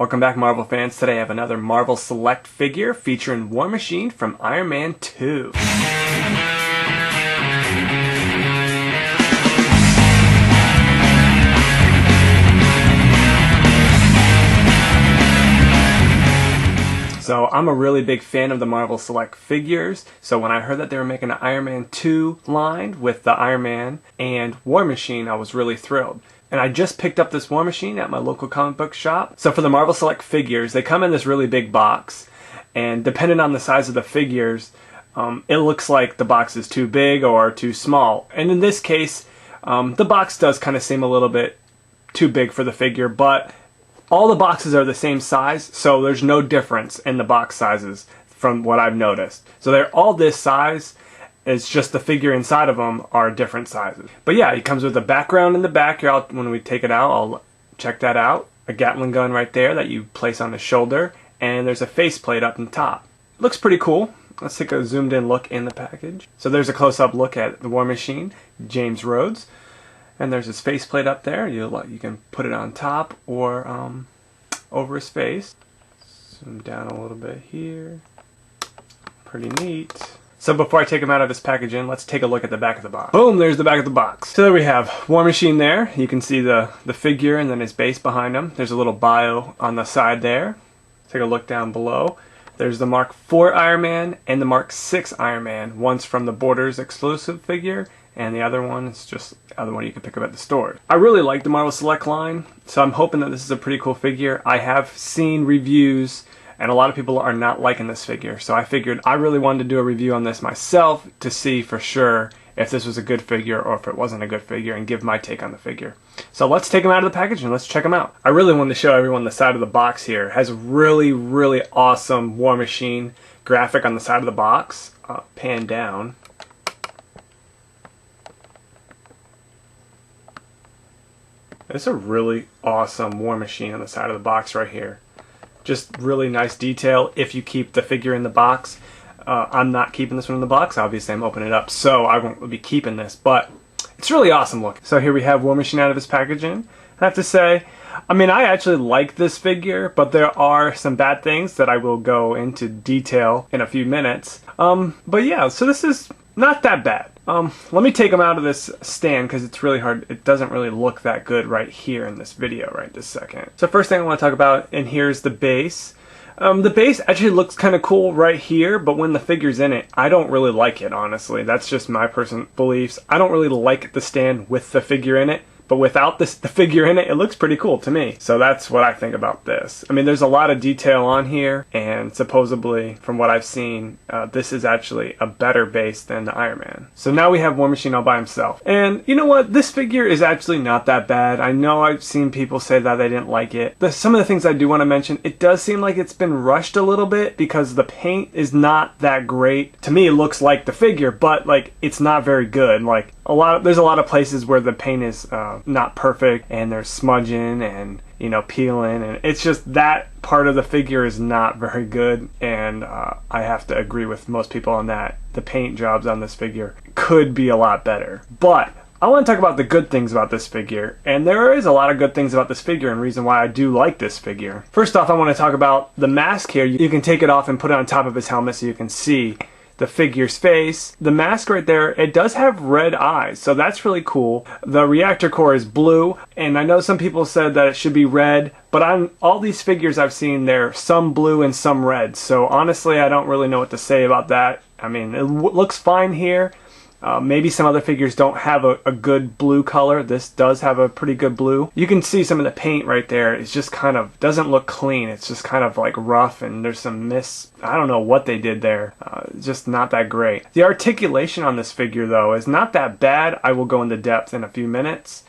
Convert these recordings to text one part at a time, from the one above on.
Welcome back, Marvel fans. Today I have another Marvel Select figure featuring War Machine from Iron Man 2. So I'm a really big fan of the Marvel Select figures, so when I heard that they were making an Iron Man 2 line with the Iron Man and War Machine, I was really thrilled. And I just picked up this War Machine at my local comic book shop. So for the Marvel Select figures, they come in this really big box, and depending on the size of the figures, it looks like the box is too big or too small. And in this case, the box does kind of seem a little bit too big for the figure, but all the boxes are the same size, so there's no difference in the box sizes from what I've noticed. So they're all this size. It's just the figure inside of them are different sizes. But yeah, it comes with a background in the back. Here, when we take it out, I'll check that out. A Gatling gun right there that you place on the shoulder, and there's a faceplate up on top. Looks pretty cool. Let's take a zoomed in look in the package. So there's a close-up look at the War Machine, James Rhodes. And there's his faceplate up there. You can put it on top or over his face. Zoom down a little bit here. Pretty neat. So before I take him out of his packaging, let's take a look at the back of the box. Boom, there's the back of the box. So there we have War Machine there. You can see the figure and then his base behind him. There's a little bio on the side there. Take a look down below. There's the Mark IV Iron Man and the Mark VI Iron Man. One's from the Borders exclusive figure, and the other one is just the other one you can pick up at the store. I really like the Marvel Select line, so I'm hoping that this is a pretty cool figure. I have seen reviews, and a lot of people are not liking this figure, so I figured I really wanted to do a review on this myself to see for sure if this was a good figure or if it wasn't a good figure and give my take on the figure. So let's take him out of the package and let's check him out. I really wanted to show everyone the side of the box here. It has a really, really awesome War Machine graphic on the side of the box. Pan down. It's a really awesome War Machine on the side of the box right here. Just really nice detail if you keep the figure in the box. I'm not keeping this one in the box. Obviously, I'm opening it up, so I won't be keeping this, but it's really awesome looking. So here we have War Machine out of his packaging. I have to say, I mean, I actually like this figure, but there are some bad things that I will go into detail in a few minutes. But yeah, so this is not that bad. Let me take him out of this stand because it's really hard. It doesn't really look that good right here in this video right this second. So first thing I want to talk about, and here's the base. The base actually looks kind of cool right here, but when the figure's in it, I don't really like it, honestly. That's just my personal beliefs. I don't really like the stand with the figure in it. But without the figure in it, it looks pretty cool to me. So that's what I think about this. I mean, there's a lot of detail on here, and supposedly, from what I've seen, this is actually a better base than the Iron Man. So now we have War Machine all by himself. And you know what? This figure is actually not that bad. I know I've seen people say that they didn't like it. Some of the things I do want to mention, it does seem like it's been rushed a little bit because the paint is not that great. To me, it looks like the figure, but like it's not very good. Like there's a lot of places where the paint is not perfect, and there's smudging and peeling, and it's just that part of the figure is not very good, and I have to agree with most people on that. The paint jobs on this figure could be a lot better. But I want to talk about the good things about this figure, and there is a lot of good things about this figure and reason why I do like this figure. First off, I want to talk about the mask here. You can take it off and put it on top of his helmet so you can see the figure's face. The mask right there, it does have red eyes, so that's really cool. The reactor core is blue, and I know some people said that it should be red, but on all these figures I've seen, they're some blue and some red, so honestly I don't really know what to say about that. I mean, it looks fine here. Maybe some other figures don't have a good blue color. This does have a pretty good blue. You can see some of the paint right there. It's just kind of doesn't look clean. It's just kind of like rough, and there's some I don't know what they did there. Just not that great. The articulation on this figure though is not that bad. I will go into depth in a few minutes.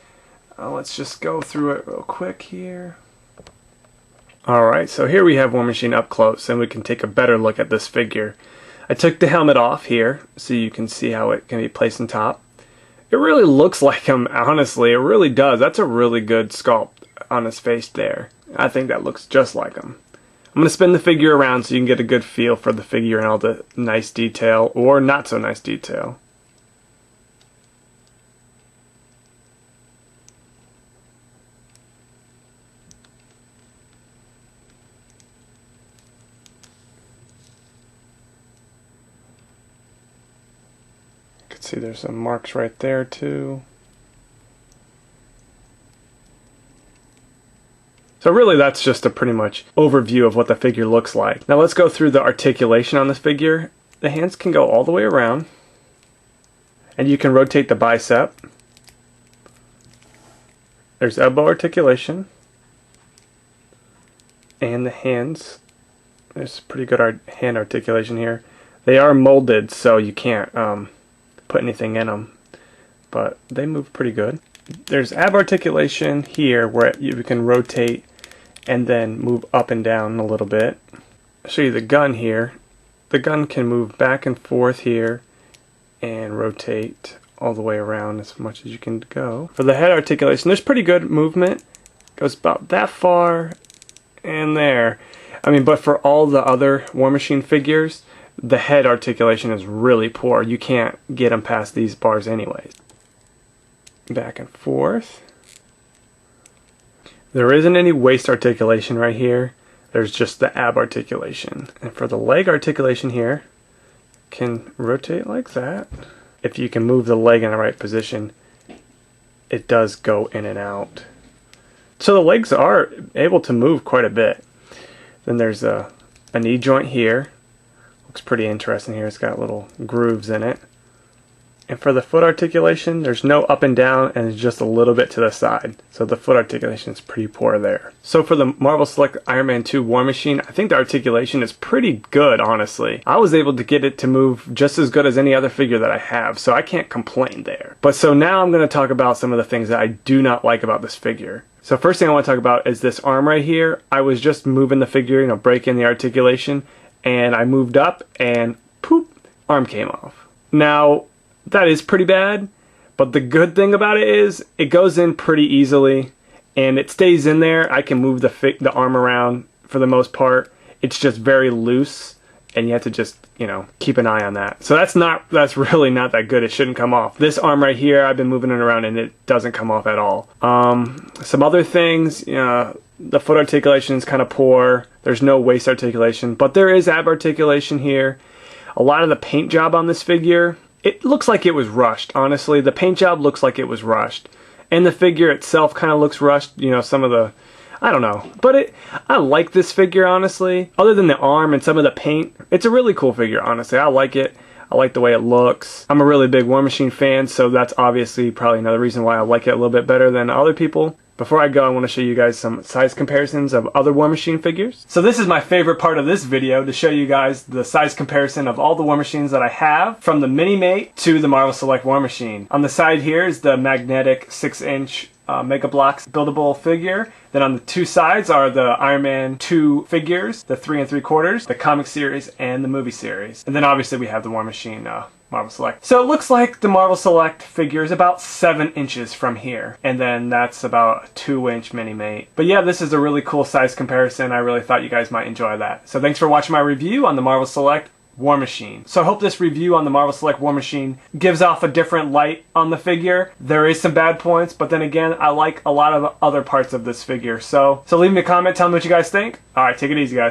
Let's just go through it real quick here. Alright, so here we have War Machine up close, and we can take a better look at this figure. I took the helmet off here so you can see how it can be placed on top. It really looks like him, honestly. It really does. That's a really good sculpt on his face there. I think that looks just like him. I'm going to spin the figure around so you can get a good feel for the figure and all the nice detail or not so nice detail. can see there's some marks right there too. So really that's just a pretty much overview of what the figure looks like. Now let's go through the articulation on this figure. The hands can go all the way around, and you can rotate the bicep. There's elbow articulation, and the hands, there's pretty good hand articulation here. They are molded, so you can't put anything in them, but they move pretty good. There's ab articulation here where you can rotate and then move up and down a little bit. I'll show you the gun here. The gun can move back and forth here and rotate all the way around as much as you can go. For the head articulation, there's pretty good movement. Goes about that far and there. I mean, but for all the other War Machine figures, the head articulation is really poor. You can't get them past these bars anyways. Back and forth. There isn't any waist articulation right here. There's just the ab articulation. And for the leg articulation here, can rotate like that. If you can move the leg in the right position, it does go in and out. So the legs are able to move quite a bit. Then there's a knee joint here. Looks pretty interesting here. It's got little grooves in it. And for the foot articulation, there's no up and down, and it's just a little bit to the side. So the foot articulation is pretty poor there. So for the Marvel Select Iron Man 2 War Machine, I think the articulation is pretty good, honestly. I was able to get it to move just as good as any other figure that I have, so I can't complain there. But so now I'm going to talk about some of the things that I do not like about this figure. So first thing I want to talk about is this arm right here. I was just moving the figure, breaking the articulation, and I moved up and poop, arm came off. Now, that is pretty bad, but the good thing about it is it goes in pretty easily and it stays in there. I can move the arm around for the most part. It's just very loose, and you have to just, keep an eye on that. So that's really not that good. It shouldn't come off. This arm right here, I've been moving it around and it doesn't come off at all. Some other things, the foot articulation is kind of poor. There's no waist articulation, but there is ab articulation here. A lot of the paint job on this figure, it looks like it was rushed, honestly. The paint job looks like it was rushed. And the figure itself kind of looks rushed, some of the, I don't know. But I like this figure, honestly. Other than the arm and some of the paint, it's a really cool figure, honestly. I like it. I like the way it looks. I'm a really big War Machine fan, so that's obviously probably another reason why I like it a little bit better than other people. Before I go, I want to show you guys some size comparisons of other War Machine figures. So this is my favorite part of this video, to show you guys the size comparison of all the War Machines that I have, from the Mini-Mate to the Marvel Select War Machine. On the side here is the magnetic 6-inch Mega Bloks buildable figure. Then on the two sides are the Iron Man 2 figures, the 3 3/4, the comic series, and the movie series. And then obviously we have the War Machine Marvel Select. So it looks like the Marvel Select figure is about 7 inches from here. And then that's about a 2-inch Mini-Mate. But yeah, this is a really cool size comparison. I really thought you guys might enjoy that. So thanks for watching my review on the Marvel Select War Machine. So I hope this review on the Marvel Select War Machine gives off a different light on the figure. There is some bad points, but then again, I like a lot of other parts of this figure. So leave me a comment, tell me what you guys think. Alright, take it easy, guys.